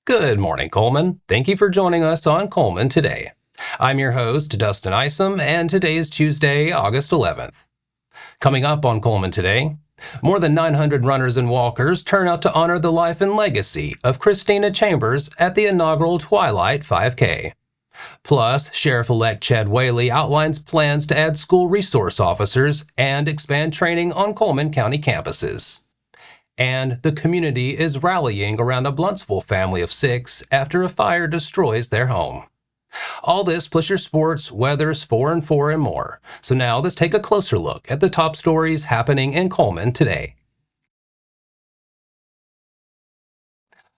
Good morning, Cullman. Thank you for joining us on Cullman Today. I'm your host, Dustin Isom, and today is Tuesday, August 11th. Coming up on Cullman Today, more than 900 runners and walkers turn out to honor the life and legacy of Christina Chambers at the inaugural Twilight 5K. Plus, Sheriff-elect Chad Whaley outlines plans to add school resource officers and expand training on Cullman County campuses. And the community is rallying around a Blountsville family of 6 after a fire destroys their home. All this plus your sports, weathers, 4 and 4, and more. So now let's take a closer look at the top stories happening in Cullman today.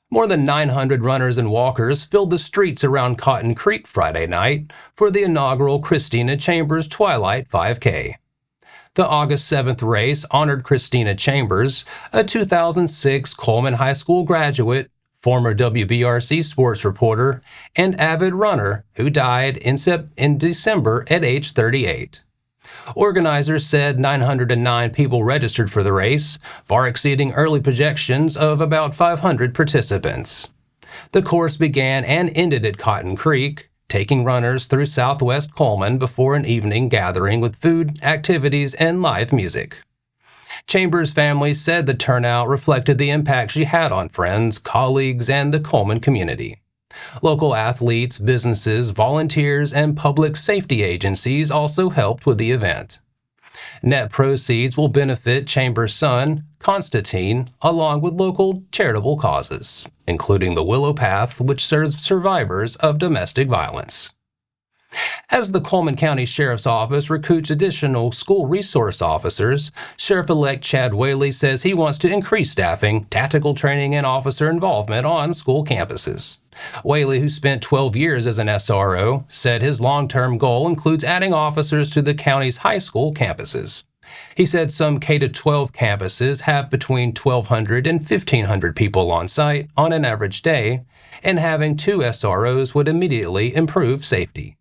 More than 900 runners and walkers filled the streets around Cotton Creek Friday night for the inaugural Christina Chambers Twilight 5K. The August 7th race honored Christina Chambers, a 2006 Cullman High School graduate, former WBRC sports reporter, and avid runner who died in December at age 38. Organizers said 909 people registered for the race, far exceeding early projections of about 500 participants. The course began and ended at Cotton Creek, taking runners through southwest Cullman before an evening gathering with food, activities, and live music. Chambers' family said the turnout reflected the impact she had on friends, colleagues, and the Cullman community. Local athletes, businesses, volunteers, and public safety agencies also helped with the event. Net proceeds will benefit Chambers' son, Constantine, along with local charitable causes, including the Willow Path, which serves survivors of domestic violence. As the Cullman County Sheriff's Office recruits additional school resource officers, Sheriff-elect Chad Whaley says he wants to increase staffing, tactical training, and officer involvement on school campuses. Whaley, who spent 12 years as an SRO, said his long-term goal includes adding officers to the county's high school campuses. He said some K-12 campuses have between 1,200 and 1,500 people on site on an average day, and having 2 SROs would immediately improve safety.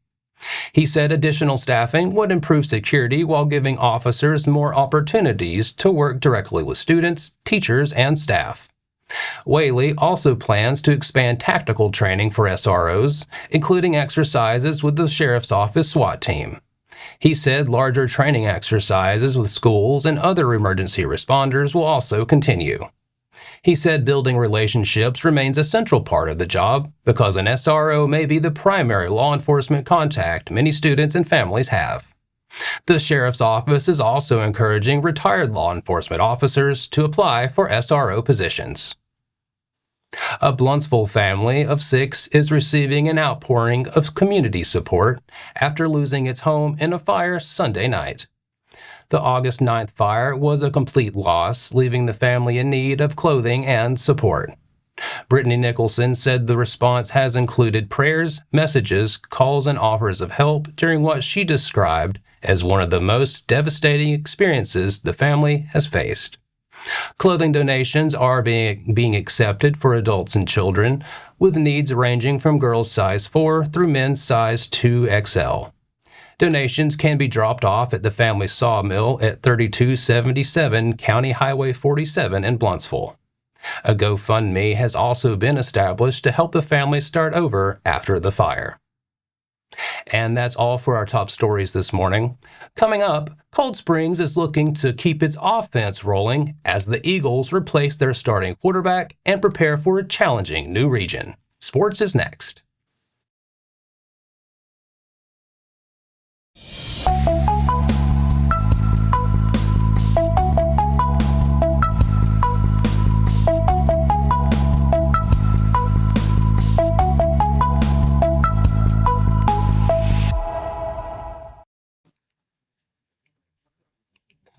He said additional staffing would improve security while giving officers more opportunities to work directly with students, teachers, and staff. Whaley also plans to expand tactical training for SROs, including exercises with the Sheriff's Office SWAT team. He said larger training exercises with schools and other emergency responders will also continue. He said building relationships remains a central part of the job because an SRO may be the primary law enforcement contact many students and families have. The Sheriff's Office is also encouraging retired law enforcement officers to apply for SRO positions. A Blountsville family of 6 is receiving an outpouring of community support after losing its home in a fire Sunday night. The August 9th fire was a complete loss, leaving the family in need of clothing and support. Brittany Nicholson said the response has included prayers, messages, calls, and offers of help during what she described as one of the most devastating experiences the family has faced. Clothing donations are being accepted for adults and children, with needs ranging from girls size 4 through men's size 2XL. Donations can be dropped off at the family sawmill at 3277 County Highway 47 in Blountsville. A GoFundMe has also been established to help the family start over after the fire. And that's all for our top stories this morning. Coming up, Cold Springs is looking to keep its offense rolling as the Eagles replace their starting quarterback and prepare for a challenging new region. Sports is next.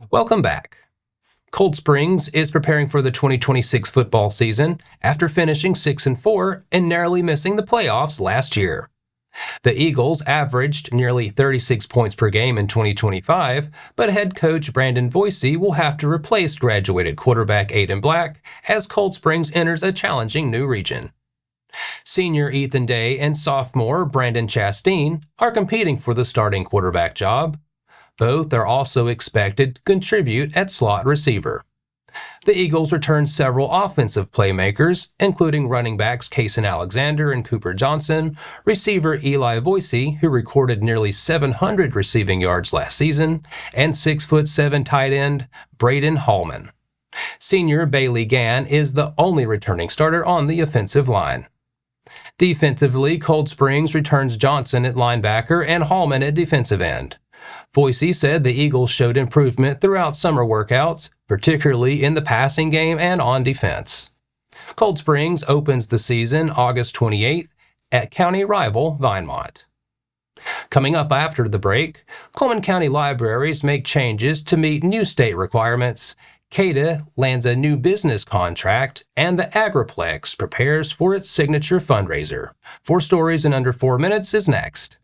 Welcome back. Cold Springs is preparing for the 2026 football season after finishing 6-4 and narrowly missing the playoffs last year. The Eagles averaged nearly 36 points per game in 2025, but head coach Brandon Voisey will have to replace graduated quarterback Aiden Black as Cold Springs enters a challenging new region. Senior Ethan Day and sophomore Brandon Chastain are competing for the starting quarterback job. Both are also expected to contribute at slot receiver. The Eagles returned several offensive playmakers, including running backs Cason Alexander and Cooper Johnson, receiver Eli Voisey, who recorded nearly 700 receiving yards last season, and 6'7" tight end Braden Hallman. Senior Bailey Gann is the only returning starter on the offensive line. Defensively, Cold Springs returns Johnson at linebacker and Hallman at defensive end. Voisey said the Eagles showed improvement throughout summer workouts, particularly in the passing game and on defense. Cold Springs opens the season August 28th at county rival Vinemont. Coming up after the break, Cullman County libraries make changes to meet new state requirements. CATA lands a new business contract, and the Agriplex prepares for its signature fundraiser. 4 stories in under 4 minutes is next.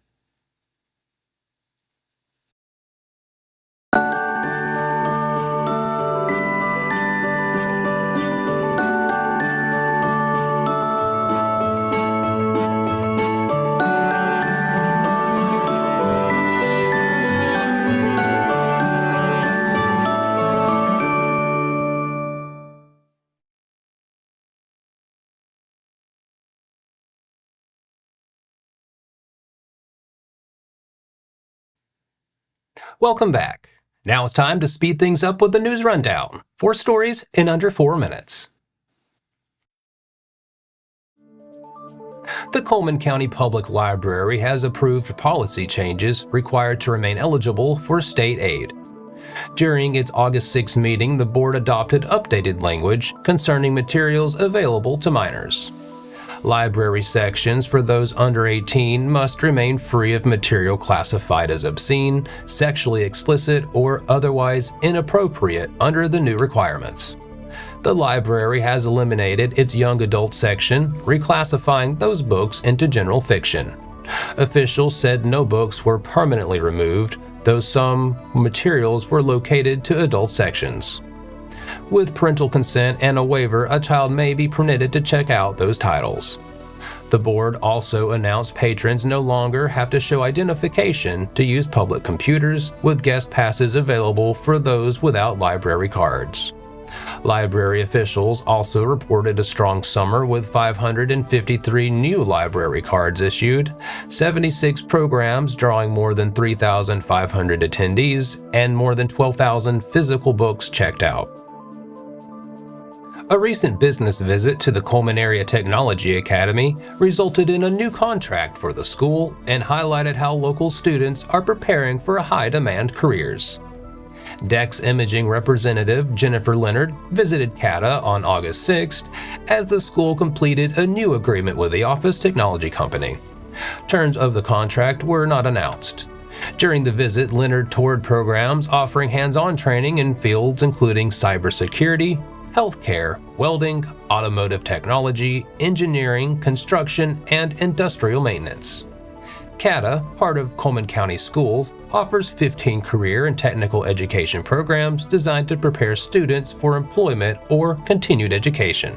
Welcome back. Now it's time to speed things up with the news rundown. 4 stories in under 4 minutes. The Cullman County Public Library has approved policy changes required to remain eligible for state aid. During its August 6 meeting, the board adopted updated language concerning materials available to minors. Library sections for those under 18 must remain free of material classified as obscene, sexually explicit, or otherwise inappropriate under the new requirements. The library has eliminated its young adult section, reclassifying those books into general fiction. Officials said no books were permanently removed, though some materials were located to adult sections. With parental consent and a waiver, a child may be permitted to check out those titles. The board also announced patrons no longer have to show identification to use public computers, with guest passes available for those without library cards. Library officials also reported a strong summer with 553 new library cards issued, 76 programs drawing more than 3,500 attendees, and more than 12,000 physical books checked out. A recent business visit to the Cullman Area Technology Academy resulted in a new contract for the school and highlighted how local students are preparing for high-demand careers. DEX Imaging representative Jennifer Leonard visited CATA on August 6th as the school completed a new agreement with the Office Technology Company. Terms of the contract were not announced. During the visit, Leonard toured programs offering hands-on training in fields including cybersecurity, healthcare, welding, automotive technology, engineering, construction, and industrial maintenance. CATA, part of Cullman County Schools, offers 15 career and technical education programs designed to prepare students for employment or continued education.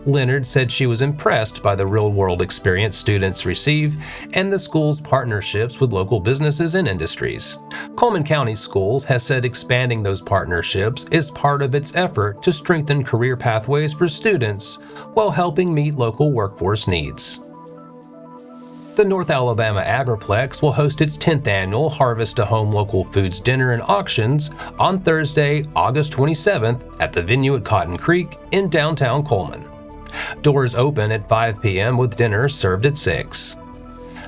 Leonard said she was impressed by the real-world experience students receive and the school's partnerships with local businesses and industries. Cullman County Schools has said expanding those partnerships is part of its effort to strengthen career pathways for students while helping meet local workforce needs. The North Alabama Agriplex will host its 10th annual Harvest to Home Local Foods Dinner and Auctions on Thursday, August 27th at the venue at Cotton Creek in downtown Cullman. Doors open at 5 p.m. with dinner served at 6.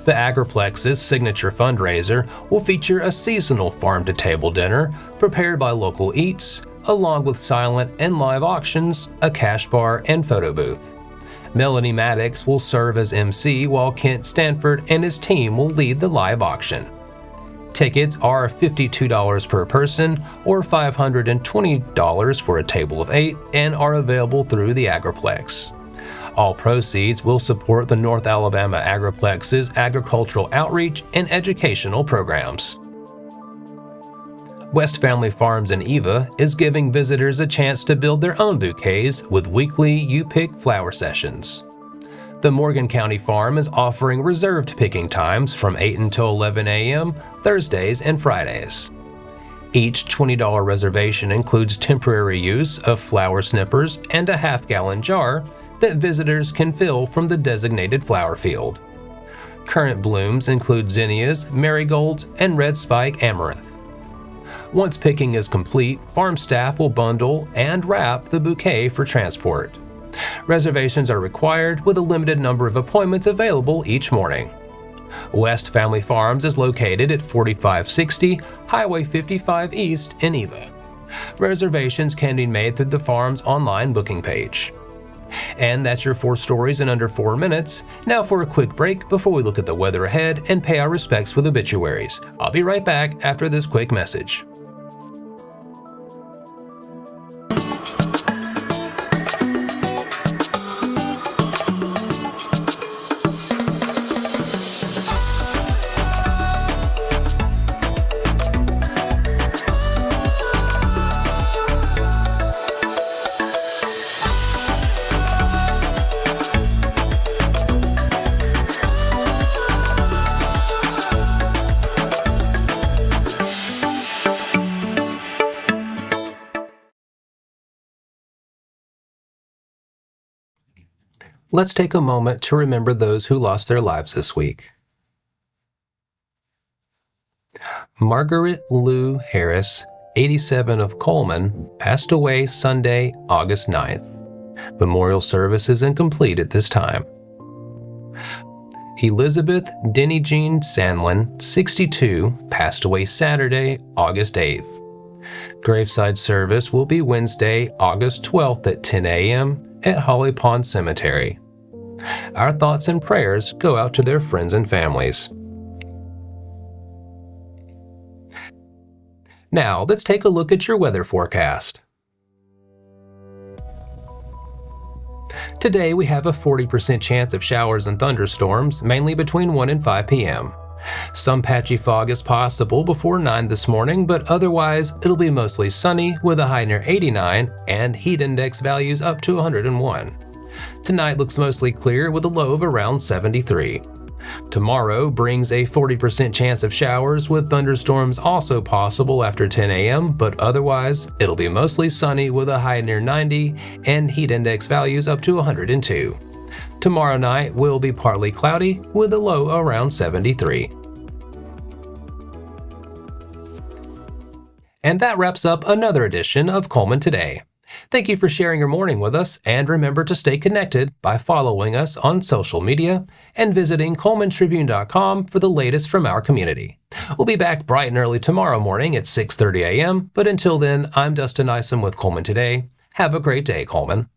The Agriplex's signature fundraiser will feature a seasonal farm-to-table dinner prepared by local eats, along with silent and live auctions, a cash bar, and photo booth. Melanie Maddox will serve as MC while Kent Stanford and his team will lead the live auction. Tickets are $52 per person or $520 for a table of 8 and are available through the Agriplex. All proceeds will support the North Alabama Agriplex's agricultural outreach and educational programs. West Family Farms in Eva is giving visitors a chance to build their own bouquets with weekly You Pick flower sessions. The Morgan County Farm is offering reserved picking times from 8 until 11 a.m. Thursdays and Fridays. Each $20 reservation includes temporary use of flower snippers and a half-gallon jar that visitors can fill from the designated flower field. Current blooms include zinnias, marigolds, and red spike amaranth. Once picking is complete, farm staff will bundle and wrap the bouquet for transport. Reservations are required with a limited number of appointments available each morning. West Family Farms is located at 4560 Highway 55 East in Eva. Reservations can be made through the farm's online booking page. And that's your 4 stories in under 4 minutes. Now for a quick break before we look at the weather ahead and pay our respects with obituaries. I'll be right back after this quick message. Let's take a moment to remember those who lost their lives this week. Margaret Lou Harris, 87 of Cullman, passed away Sunday, August 9th. Memorial service is incomplete at this time. Elizabeth Denny Jean Sandlin, 62, passed away Saturday, August 8th. Graveside service will be Wednesday, August 12th at 10 a.m. at Holly Pond Cemetery. Our thoughts and prayers go out to their friends and families. Now, let's take a look at your weather forecast. Today, we have a 40% chance of showers and thunderstorms, mainly between 1 and 5 p.m. Some patchy fog is possible before 9 this morning, but otherwise, it'll be mostly sunny with a high near 89 and heat index values up to 101. Tonight looks mostly clear with a low of around 73. Tomorrow brings a 40% chance of showers with thunderstorms also possible after 10 a.m., but otherwise, it'll be mostly sunny with a high near 90 and heat index values up to 102. Tomorrow night will be partly cloudy with a low around 73. And that wraps up another edition of Cullman Today. Thank you for sharing your morning with us, and remember to stay connected by following us on social media and visiting CullmanTribune.com for the latest from our community. We'll be back bright and early tomorrow morning at 6:30 a.m., but until then, I'm Dustin Isom with Cullman Today. Have a great day, Cullman.